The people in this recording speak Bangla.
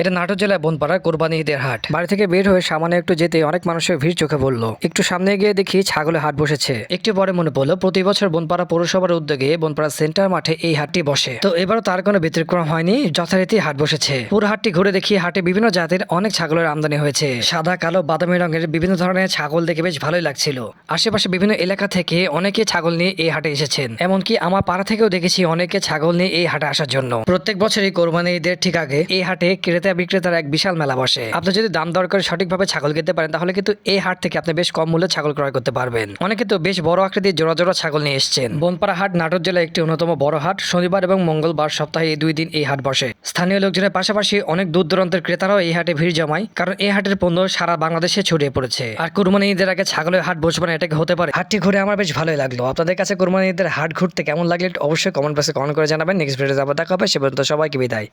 এটা নাটোর জেলায় বনপাড়ার কোরবানি ঈদের হাট। বাড়ি থেকে বের হয়ে সামান্য একটু যেতে অনেক মানুষের ভিড় চোখে পড়লো। একটু সামনে গিয়ে দেখি ছাগলের হাট বসেছে। একটু পরে মনে পড়লো প্রতি বছর বনপাড়া পৌরসভার উদ্যোগে বনপাড়া সেন্টার মাঠে এই হাটটি বসে। তো এবারও তার কোনো ব্যতিক্রম হয়নি, যথারীতি হাট বসেছে। পুরো হাটটি ঘুরে দেখি হাটে বিভিন্ন জাতের অনেক ছাগলের আমদানি হয়েছে। সাদা, কালো, বাদামি রঙের বিভিন্ন ধরনের ছাগল দেখে বেশ ভালোই লাগছিল। আশেপাশে বিভিন্ন এলাকা থেকে অনেকে ছাগল নিয়ে এই হাটে এসেছেন। এমনকি আমার পাড়া থেকেও দেখেছি অনেকে ছাগল নিয়ে এই হাটে আসার জন্য। প্রত্যেক বছরই কোরবানি ঈদের ঠিক আগে এই হাটে ক্রেতা বিক্রেতার এক বিশাল মেলা বসে। আপনি যদি দাম দর করে সঠিকভাবে ছাগল কিনতে পারেন তাহলে কিন্তু এই হাট থেকে আপনি বেশ কম মূল্যে ছাগল ক্রয় করতে পারবেন। অনেকে তো বেশ বড় আকৃতির জোড়া জোড়া ছাগল নিয়ে এসেছেন। বনপাড়া হাট নাটোর জেলার একটি অন্যতম বড় হাট। শনিবার এবং মঙ্গলবার সপ্তাহে এই 2 দিন এই হাট বসে। স্থানীয় লোকজনের পাশাপাশি অনেক দূর দূরান্তের ক্রেতারাও এই হাটে ভিড় জমায়, কারণ এই হাটের পণ্য সারা বাংলাদেশে ছড়িয়ে পড়েছে। আর কুরবানি ঈদের আগে ছাগলের হাট বসবে না, এটাকে হতে পারে? হাটটি ঘুরে আমার বেশ ভালোই লাগলো। আপনাদের কাছে কুরবানি ঈদের হাট ঘুরতে কেমন লাগলে অবশ্যই কমেন্ট বক্সে কমেন্ট করে জানাবেন। নেক্সট ভিডিওতে আবার দেখা হবে। সে পর্যন্ত সবাইকে বিদায়।